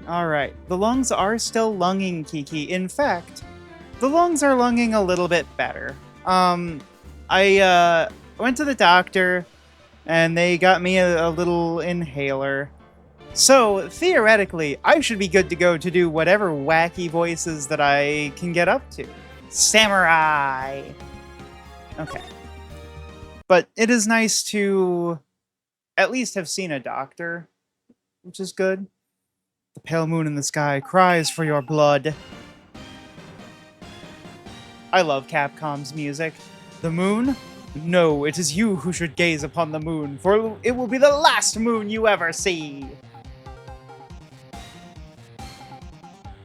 Alright, the lungs are still lunging, Kiki. In fact, the lungs are lunging a little bit better. I went to the doctor, and they got me a little inhaler. So, theoretically, I should be good to go to do whatever wacky voices that I can get up to. Samurai! Okay. But it is nice to at least have seen a doctor, which is good. The pale moon in the sky cries for your blood. I love Capcom's music. The moon? No, it is you who should gaze upon the moon, for it will be the last moon you ever see.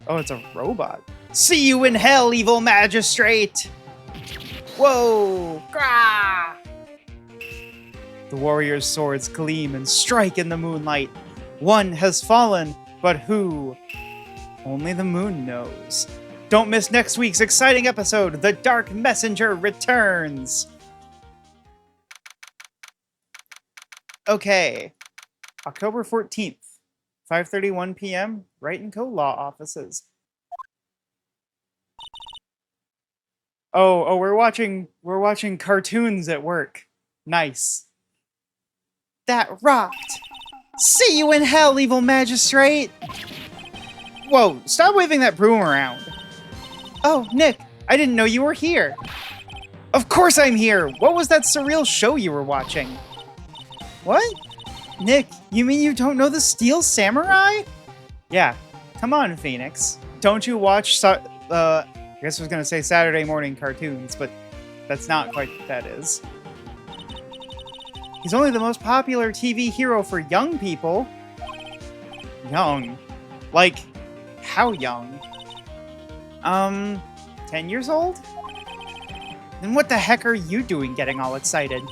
Oh, it's a robot. See you in hell, evil magistrate! Whoa! Grah! The warriors' swords gleam and strike in the moonlight. One has fallen, but who? Only the moon knows. Don't miss next week's exciting episode, The Dark Messenger returns! Okay. October 14th, 5:31 p.m., Wright & Co. Law Offices. Oh, we're watching cartoons at work. Nice. That rocked! See you in hell, evil magistrate! Whoa, stop waving that broom around. Oh, Nick, I didn't know you were here. Of course I'm here! What was that surreal show you were watching? What? Nick, you mean you don't know the Steel Samurai? Yeah, come on, Phoenix. Don't you watch, I guess I was gonna say Saturday morning cartoons, but that's not quite what that is. He's only the most popular TV hero for young people. Young? Like, how young? 10 years old? Then what the heck are you doing getting all excited?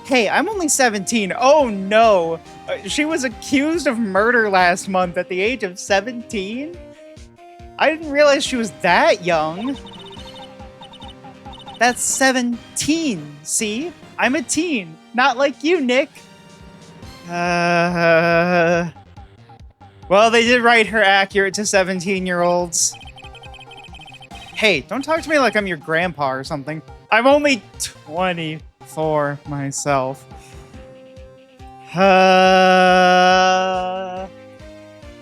Hey, I'm only 17. Oh no! She was accused of murder last month at the age of 17? I didn't realize she was that young. That's 17, see? I'm a teen, not like you, Nick. Well, they did write her accurate to 17-year-olds. Hey, don't talk to me like I'm your grandpa or something. I'm only 24 myself.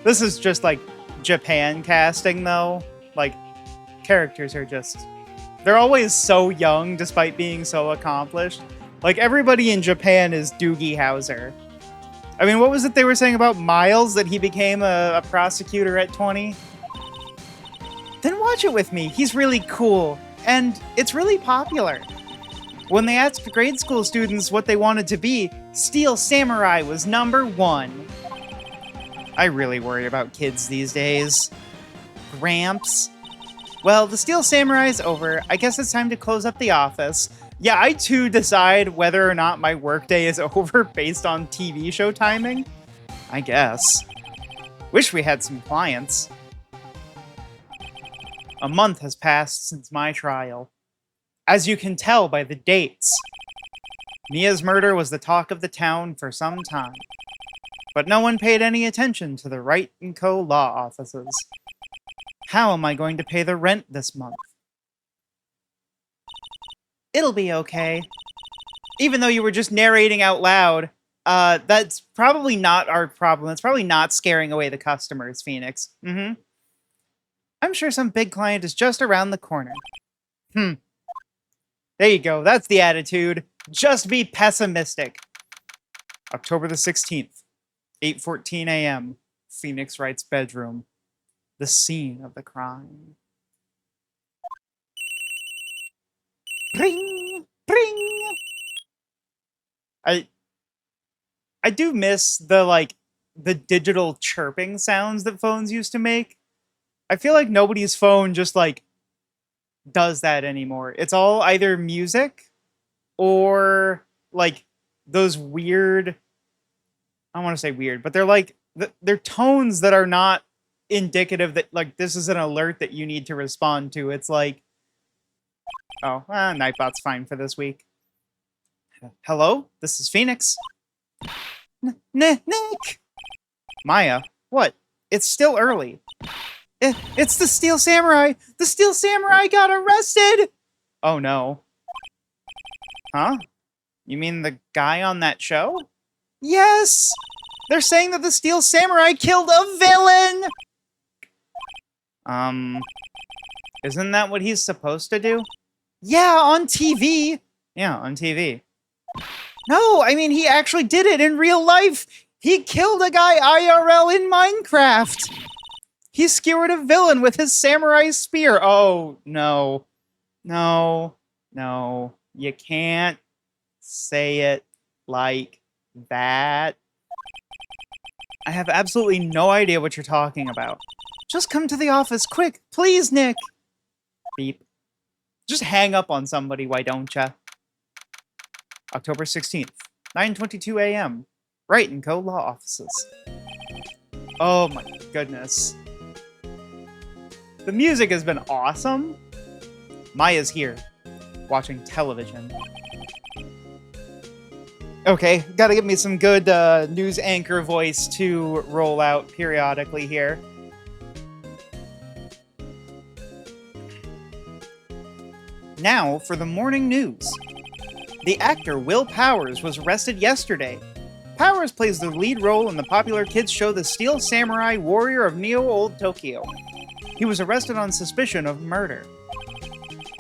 This is just like Japan casting, though. Like, characters are just... They're always so young, despite being so accomplished. Like, everybody in Japan is Doogie Howser. I mean, what was it they were saying about Miles, that he became a prosecutor at 20? Then watch it with me. He's really cool. And it's really popular. When they asked grade school students what they wanted to be, Steel Samurai was #1. I really worry about kids these days. Gramps. Well, the Steel Samurai's over. I guess it's time to close up the office. Yeah, I too decide whether or not my workday is over based on TV show timing. I guess. Wish we had some clients. A month has passed since my trial. As you can tell by the dates, Mia's murder was the talk of the town for some time. But no one paid any attention to the Wright & Co. law offices. How am I going to pay the rent this month? It'll be okay. Even though you were just narrating out loud, that's probably not our problem. It's probably not scaring away the customers, Phoenix. I'm sure some big client is just around the corner. There you go. That's the attitude. Just be pessimistic. October the 16th, 8:14 a.m. Phoenix Wright's bedroom. The scene of the crime. Ring! Ring! I do miss the digital chirping sounds that phones used to make. I feel like nobody's phone just does that anymore. It's all either music or those weird, I don't want to say weird, but they're tones that are not indicative that this is an alert that you need to respond to. It's like, oh, Nightbot's fine for this week. Hello, this is Phoenix. Nick! Maya, what? It's still early. It's the Steel Samurai! The Steel Samurai got arrested! Oh no. Huh? You mean the guy on that show? Yes! They're saying that the Steel Samurai killed a villain! Isn't that what he's supposed to do? Yeah, on TV! Yeah, on TV. No, I mean, he actually did it in real life! He killed a guy IRL in Minecraft! He skewered a villain with his samurai spear! Oh, no. No. No. You can't say it like that. I have absolutely no idea what you're talking about. Just come to the office, quick! Please, Nick! Beep. Just hang up on somebody, why don't ya? October 16th, 9:22 a.m. Wright & Co. Law Offices. Oh my goodness. The music has been awesome. Maya's here, watching television. Okay, gotta give me some good news anchor voice to roll out periodically here. Now for the morning news. The actor Will Powers was arrested yesterday. Powers plays the lead role in the popular kids show The Steel Samurai Warrior of Neo-Old Tokyo. He was arrested on suspicion of murder.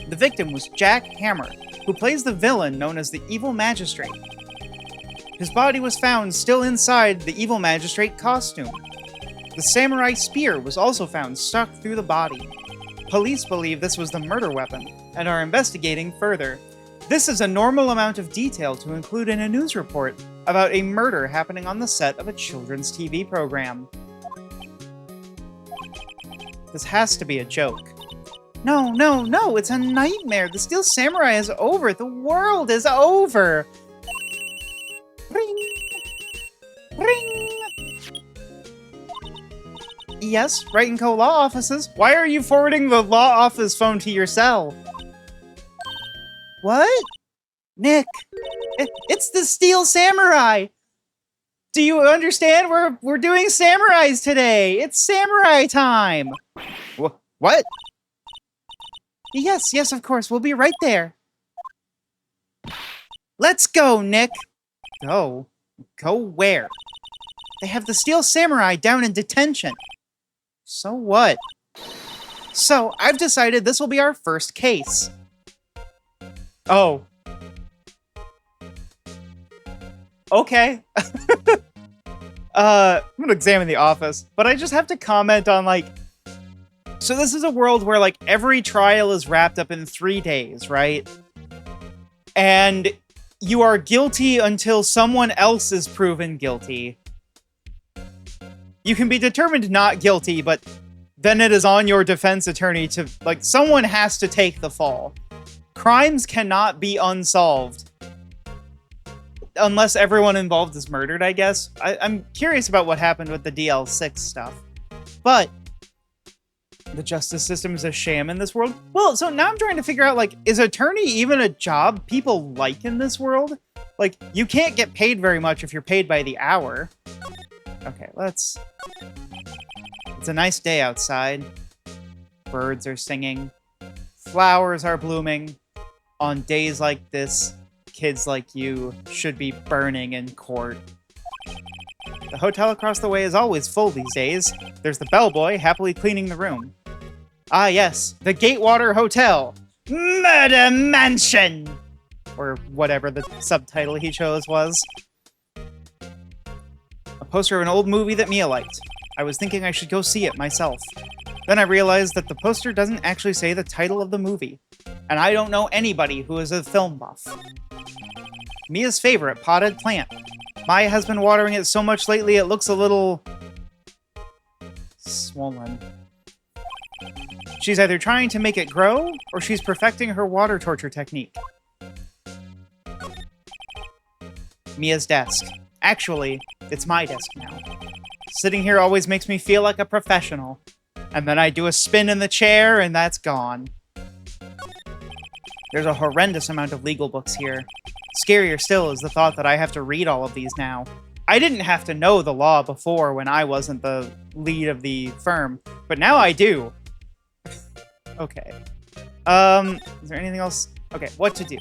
The victim was Jack Hammer, who plays the villain known as the Evil Magistrate. His body was found still inside the Evil Magistrate costume. The samurai spear was also found stuck through the body. Police believe this was the murder weapon, and are investigating further. This is a normal amount of detail to include in a news report about a murder happening on the set of a children's TV program. This has to be a joke. No, no, no, it's a nightmare. The Steel Samurai is over. The world is over. Ring. Ring. Yes, Wright & Co. Law Offices. Why are you forwarding the law office phone to your cell? What? Nick, it's the Steel Samurai! Do you understand? We're doing samurais today! It's samurai time! What? Yes, of course. We'll be right there. Let's go, Nick! Go? Go where? They have the Steel Samurai down in detention. So what? So, I've decided this will be our first case. Oh. Okay. I'm gonna examine the office, but I just have to comment on, like... So this is a world where, like, every trial is wrapped up in 3 days, right? And you are guilty until someone else is proven guilty. You can be determined not guilty, but then it is on your defense attorney to, like, someone has to take the fall. Crimes cannot be unsolved. Unless everyone involved is murdered, I guess. I'm curious about what happened with the DL6 stuff. But the justice system is a sham in this world. Well, so now I'm trying to figure out, like, is attorney even a job people like in this world? Like, you can't get paid very much if you're paid by the hour. Okay, let's... It's a nice day outside. Birds are singing. Flowers are blooming. On days like this, kids like you should be burning in court. The hotel across the way is always full these days. There's the bellboy happily cleaning the room. Ah yes, the Gatewater Hotel. Murder Mansion! Or whatever the subtitle he chose was. A poster of an old movie that Mia liked. I was thinking I should go see it myself. Then I realized that the poster doesn't actually say the title of the movie. And I don't know anybody who is a film buff. Mia's favorite potted plant. Maya has been watering it so much lately it looks a little... swollen. She's either trying to make it grow, or she's perfecting her water torture technique. Mia's desk. Actually, it's my desk now. Sitting here always makes me feel like a professional. And then I do a spin in the chair, and that's gone. There's a horrendous amount of legal books here. Scarier still is the thought that I have to read all of these now. I didn't have to know the law before when I wasn't the lead of the firm, but now I do. Okay. Is there anything else? Okay, what to do?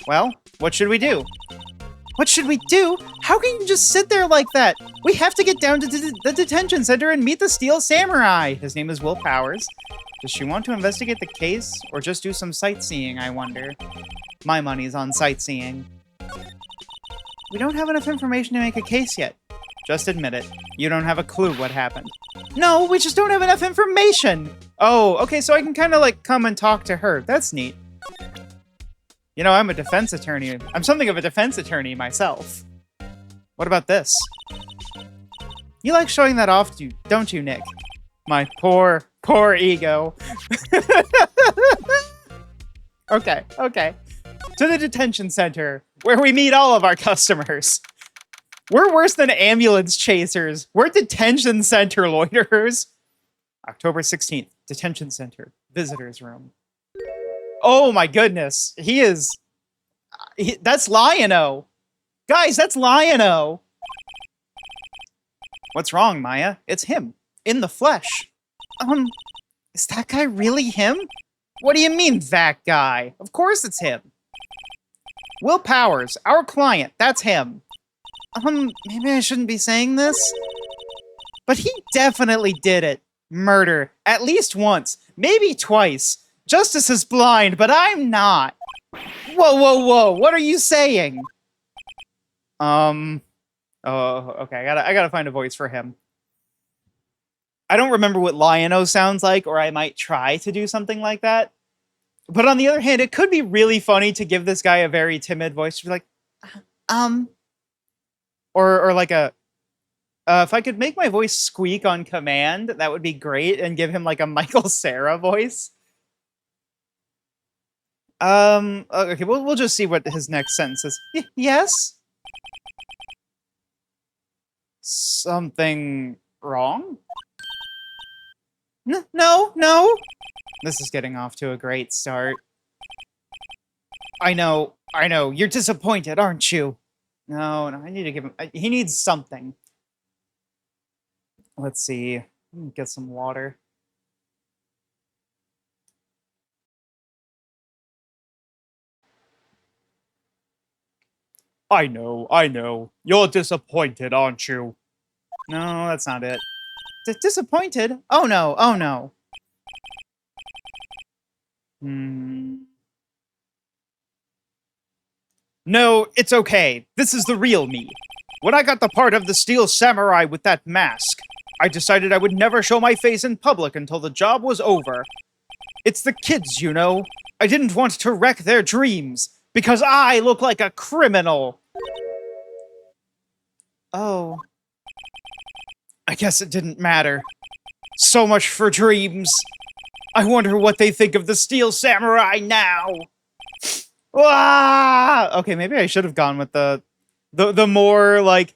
Well, what should we do? What should we do? How can you just sit there like that? We have to get down to the detention center and meet the Steel Samurai. His name is Will Powers. Does she want to investigate the case or just do some sightseeing, I wonder? My money's on sightseeing. We don't have enough information to make a case yet. Just admit it. You don't have a clue what happened. No, we just don't have enough information. Oh, okay, so I can kind of like come and talk to her. That's neat. You know, I'm a defense attorney. I'm something of a defense attorney myself. What about this? You like showing that off, don't you, Nick? My poor ego. Okay. To the detention center, where we meet all of our customers. We're worse than ambulance chasers. We're detention center loiterers. October 16th, detention center, visitors room. Oh my goodness. That's Lion-O. Guys, that's Lion-O. What's wrong, Maya? It's him. In the flesh. Is that guy really him? What do you mean, that guy? Of course it's him. Will Powers, our client, that's him. Maybe I shouldn't be saying this? But he definitely did it. Murder. At least once. Maybe twice. Justice is blind, but I'm not. Whoa. What are you saying? Oh, okay. I gotta find a voice for him. I don't remember what Lion-O sounds like, or I might try to do something like that. But on the other hand, it could be really funny to give this guy a very timid voice to be like, or like a, if I could make my voice squeak on command, that would be great, and give him like a Michael Cera voice. Okay, we'll just see what his next sentence is. Yes? Something wrong? No. This is getting off to a great start. I know. You're disappointed, aren't you? No, I need to give him... he needs something. Let's see. Get some water. I know. You're disappointed, aren't you? No, that's not it. Disappointed? Oh no. No, it's okay. This is the real me. When I got the part of the Steel Samurai with that mask, I decided I would never show my face in public until the job was over. It's the kids, you know. I didn't want to wreck their dreams, because I look like a criminal. Oh. I guess it didn't matter. So much for dreams. I wonder what they think of the Steel Samurai now. Ah! Okay, maybe I should have gone with the more like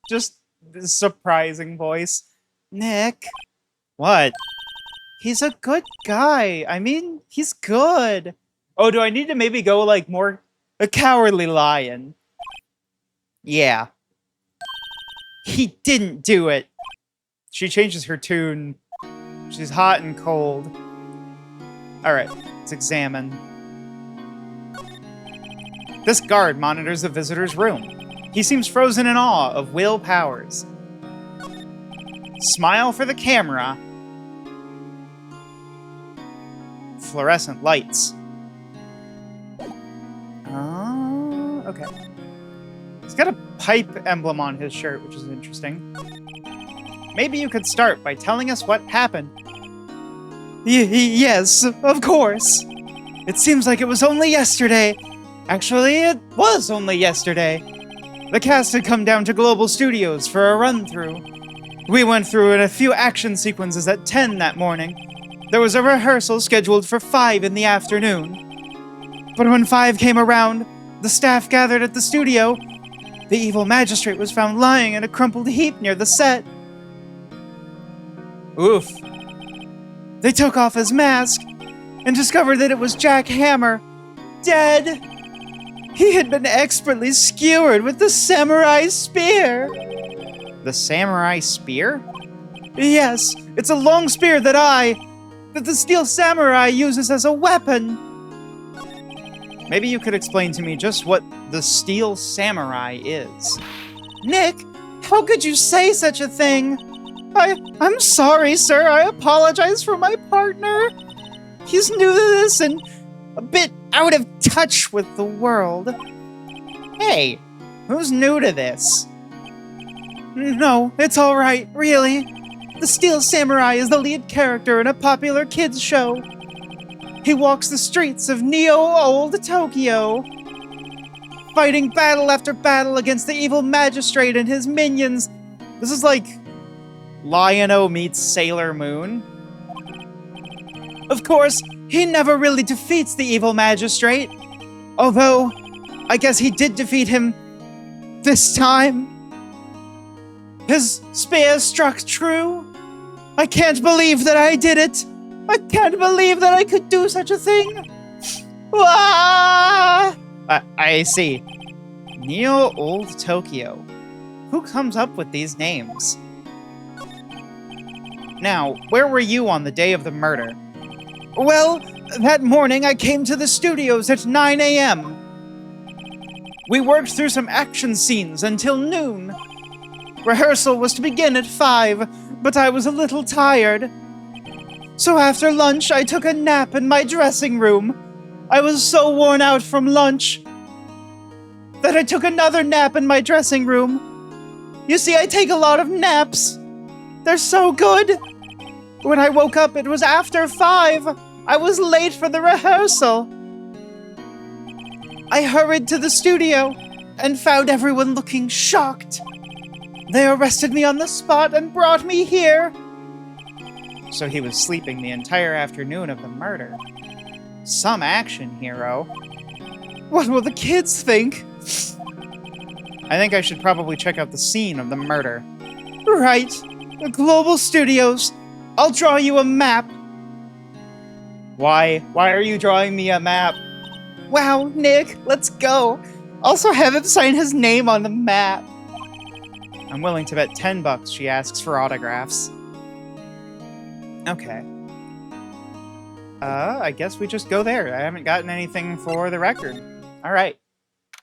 just surprising voice. Nick. What? He's a good guy. I mean, he's good. Oh, do I need to maybe go like more a cowardly lion? Yeah. He didn't do it. She changes her tune. She's hot and cold. Alright, let's examine. This guard monitors the visitor's room. He seems frozen in awe of Will Powers. Smile for the camera. Fluorescent lights. Oh, okay. He's got a pipe emblem on his shirt, which is interesting. Maybe you could start by telling us what happened. Yes, of course. It seems like it was only yesterday. Actually, it was only yesterday. The cast had come down to Global Studios for a run-through. We went through a few action sequences at 10 that morning. There was a rehearsal scheduled for 5 in the afternoon. But when 5 came around, the staff gathered at the studio. The evil magistrate was found lying in a crumpled heap near the set. Oof. They took off his mask and discovered that it was Jack Hammer, dead. He had been expertly skewered with the samurai spear. The samurai spear? Yes, it's a long spear that the steel samurai uses as a weapon. Maybe you could explain to me just what the steel samurai is. Nick, how could you say such a thing? I'm sorry, sir. I apologize for my partner. He's new to this and a bit out of touch with the world. Hey, who's new to this? No, it's all right, really. The Steel Samurai is the lead character in a popular kids show. He walks the streets of Neo-Old Tokyo, fighting battle after battle against the evil magistrate and his minions. This is like Lion-O meets Sailor Moon. Of course, he never really defeats the evil magistrate. Although, I guess he did defeat him this time. His spear struck true. I can't believe that I did it. I can't believe that I could do such a thing. Ah! I see. Neo-Old Tokyo. Who comes up with these names? Now, where were you on the day of the murder? Well, that morning I came to the studios at 9 a.m. We worked through some action scenes until noon. Rehearsal was to begin at 5, but I was a little tired. So after lunch, I took a nap in my dressing room. I was so worn out from lunch that I took another nap in my dressing room. You see, I take a lot of naps. They're so good. When I woke up, it was after 5. I was late for the rehearsal. I hurried to the studio and found everyone looking shocked. They arrested me on the spot and brought me here. So he was sleeping the entire afternoon of the murder. Some action hero. What will the kids think? I think I should probably check out the scene of the murder. Right. The Global Studios. I'll draw you a map. Why? Why are you drawing me a map? Wow, Nick, let's go. Also have him sign his name on the map. I'm willing to bet $10 she asks for autographs. Okay. I guess we just go there. I haven't gotten anything for the record. All right.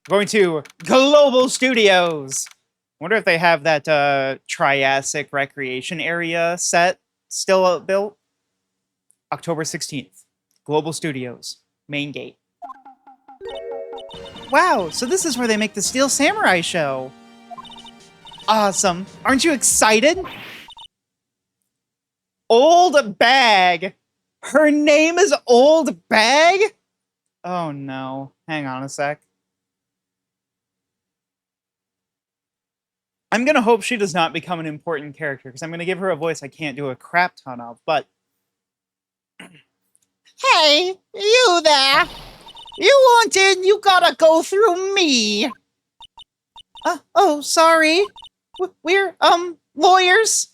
Going to Global Studios. Wonder if they have that Triassic recreation area set still built. October 16th. Global Studios. Main gate. Wow, so this is where they make the Steel Samurai show. Awesome. Aren't you excited? Old Bag. Her name is Old Bag? Oh no. Hang on a sec. I'm gonna hope she does not become an important character, because I'm gonna give her a voice I can't do a crap ton of, but... Hey, you there! You want in, you gotta go through me! Oh, sorry. We're, lawyers?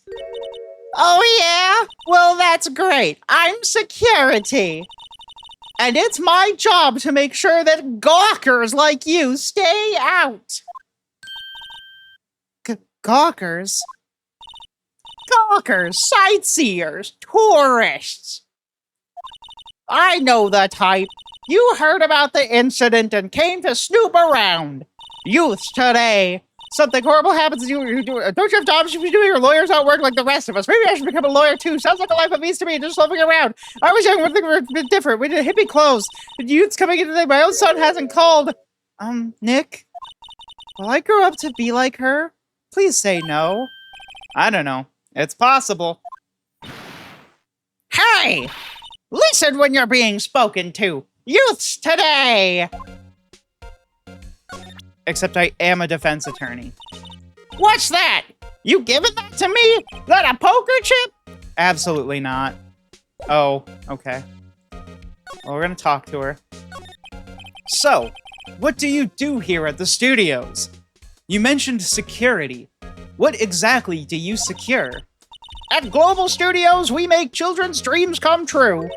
Oh yeah? Well, that's great. I'm security. And it's my job to make sure that gawkers like you stay out. Gawkers? Gawkers, sightseers, tourists. I know the type. You heard about the incident and came to snoop around. Youths today. Something horrible happens to you. Don't you have jobs you should be doing? Your lawyers don't work like the rest of us. Maybe I should become a lawyer too. Sounds like a life of ease to me, just loafing around. I was young, one thing a bit different. We did hippie clothes. The youths coming in today. My own son hasn't called. Nick? Will I grow up to be like her? Please say no. I don't know. It's possible. Hey! Listen when you're being spoken to. Youths today! Except I am a defense attorney. What's that? You giving that to me? That a poker chip? Absolutely not. Oh, okay. Well, we're gonna talk to her. So, what do you do here at the studios? You mentioned security. What exactly do you secure? At Global Studios, we make children's dreams come true.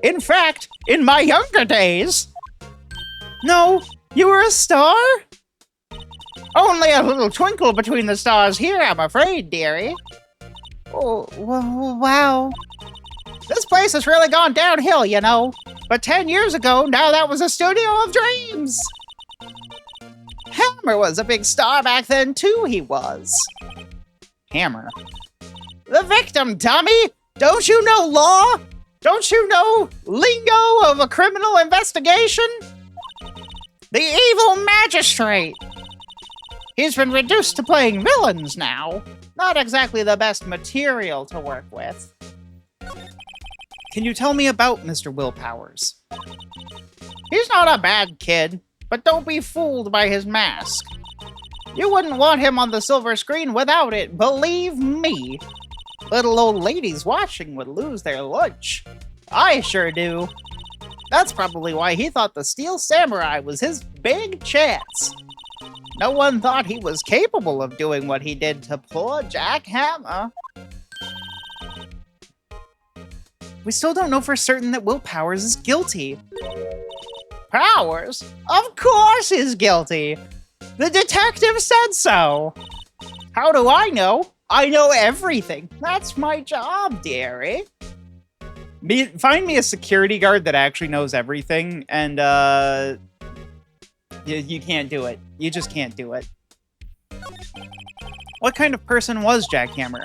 In fact, in my younger days... No, You were a star? Only a little twinkle between the stars here, I'm afraid, dearie. Oh, wow. This place has really gone downhill, you know. But 10 years ago, now that was a studio of dreams. Hammer was a big star back then, too, he was. Hammer? The victim, dummy! Don't you know law? Don't you know lingo of a criminal investigation? The evil magistrate! He's been reduced to playing villains now. Not exactly the best material to work with. Can you tell me about Mr. Willpowers? He's not a bad kid, but don't be fooled by his mask. You wouldn't want him on the silver screen without it, believe me. Little old ladies watching would lose their lunch. I sure do. That's probably why he thought the Steel Samurai was his big chance. No one thought he was capable of doing what he did to poor Jack Hammer. We still don't know for certain that Willpowers is guilty. Powers? Of course he's guilty! The detective said so! How do I know? I know everything. That's my job, dearie. Find me a security guard that actually knows everything, and, you can't do it. You just can't do it. What kind of person was Jack Hammer?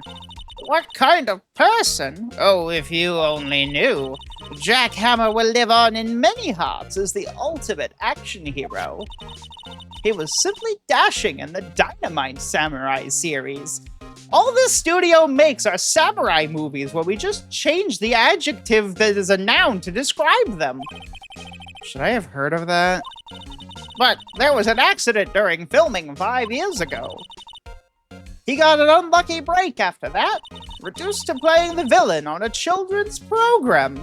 What kind of person? Oh, if you only knew. Jack Hammer will live on in many hearts as the ultimate action hero. He was simply dashing in the Dynamite Samurai series. All this studio makes are samurai movies where we just change the adjective that is a noun to describe them. Should I have heard of that? But there was an accident during filming 5 years ago. He got an unlucky break after that, reduced to playing the villain on a children's program.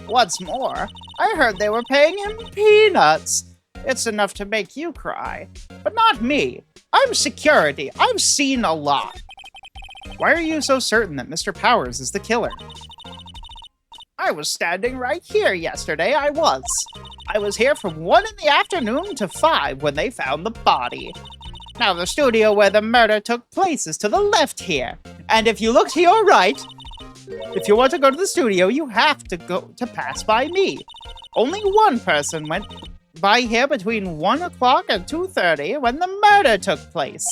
What's more, I heard they were paying him peanuts. It's enough to make you cry. But not me. I'm security. I've seen a lot. Why are you so certain that Mr. Powers is the killer? I was standing right here yesterday, I was. I was here from 1 in the afternoon to 5 when they found the body. Now, the studio where the murder took place is to the left here. And if you look to your right, if you want to go to the studio, you have to pass by me. Only one person went by here between 1 o'clock and 2:30 when the murder took place.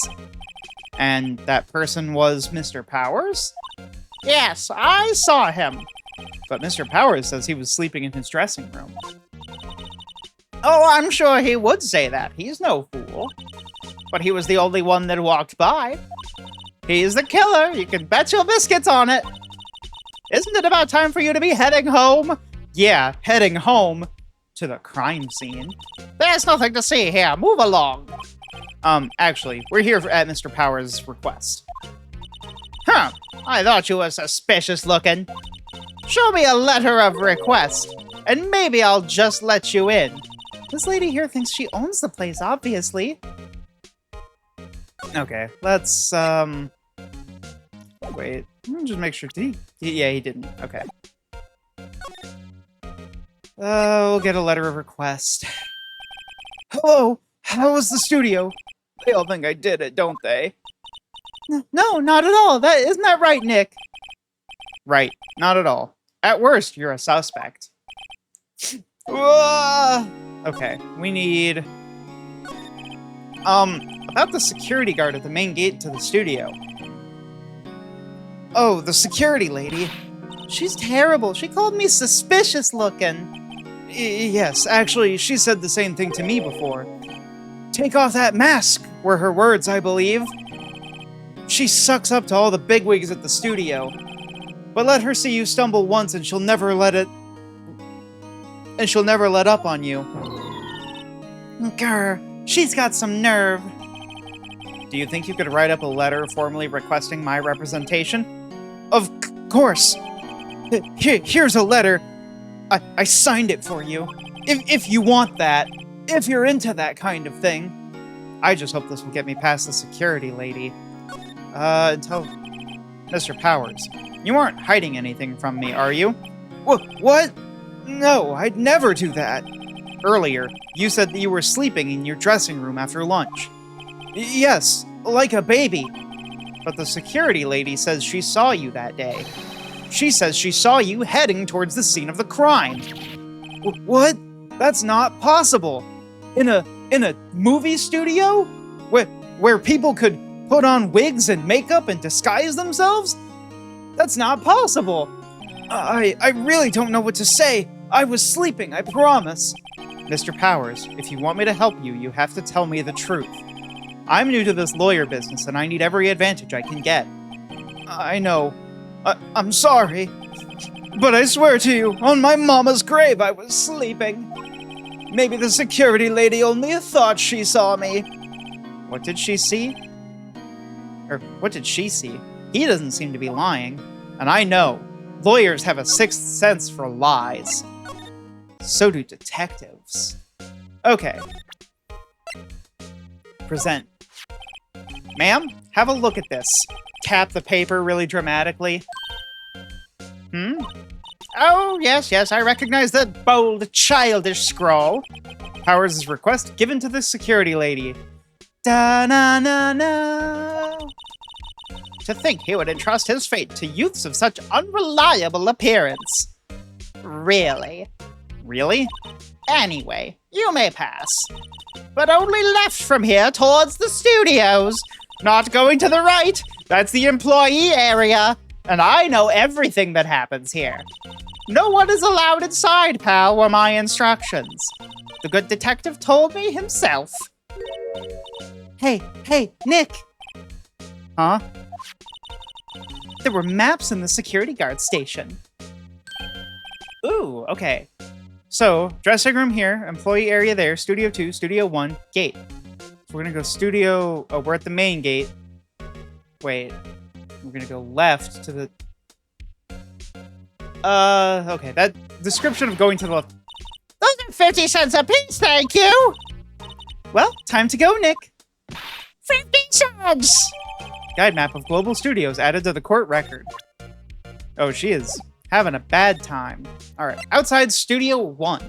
And that person was Mr. Powers? Yes, I saw him. But Mr. Powers says he was sleeping in his dressing room. Oh, I'm sure he would say that. He's no fool. But he was the only one that walked by. He's the killer. You can bet your biscuits on it. Isn't it about time for you to be heading home? Yeah, heading home to the crime scene. There's nothing to see here. Move along. Actually, we're here at Mr. Powers' request. Huh. I thought you were suspicious looking. Show me a letter of request, and maybe I'll just let you in. This lady here thinks she owns the place, obviously. Okay, let's, wait. Let me just make sure. Yeah, he didn't. Okay. We'll get a letter of request. Hello, how was the studio? They all think I did it, don't they? No, not at all. Isn't that right, Nick? Right, not at all. At worst, you're a suspect. Okay, we need... about the security guard at the main gate to the studio. Oh, the security lady. She's terrible. She called me suspicious looking. Yes, actually, she said the same thing to me before. Take off that mask, were her words, I believe. She sucks up to all the bigwigs at the studio. But let her see you stumble once and she'll never let up on you. Grr, she's got some nerve. Do you think you could write up a letter formally requesting my representation? Of course. Here's a letter. I signed it for you. If you want that. If you're into that kind of thing. I just hope this will get me past the security lady. Until... Mr. Powers, you aren't hiding anything from me, are you? What? No, I'd never do that. Earlier, you said that you were sleeping in your dressing room after lunch. Yes, like a baby. But the security lady says she saw you that day. She says she saw you heading towards the scene of the crime. What? That's not possible. In a movie studio? Where people could put on wigs and makeup and disguise themselves? That's not possible. I really don't know what to say. I was sleeping, I promise. Mr. Powers, if you want me to help you, you have to tell me the truth. I'm new to this lawyer business, and I need every advantage I can get. I know. I'm sorry. But I swear to you, on my mama's grave, I was sleeping. Maybe the security lady only thought she saw me. What did she see? Or what did she see? He doesn't seem to be lying. And I know. Lawyers have a sixth sense for lies. So do detectives. Okay. Present. Ma'am, have a look at this. Tap the paper really dramatically. Oh, yes, I recognize that bold, childish scrawl. Powers' request given to the security lady. Da-na-na-na. To think he would entrust his fate to youths of such unreliable appearance. Really? Really? Anyway, you may pass. But only left from here towards the studios. Not going to the right. That's the employee area. And I know everything that happens here. No one is allowed inside, pal, were my instructions. The good detective told me himself. Hey, Nick! Huh? There were maps in the security guard station. Ooh, okay. So, dressing room here, employee area there, studio 2, studio 1, gate. So we're gonna go studio... Oh, we're at the main gate. Wait. We're gonna go left to the... Okay, that description of going to the left... Those are 50 cents a piece, thank you! Well, time to go, Nick. 50 cents! Guide map of global studios added to the court record. Oh, she is having a bad time. Alright, outside studio 1.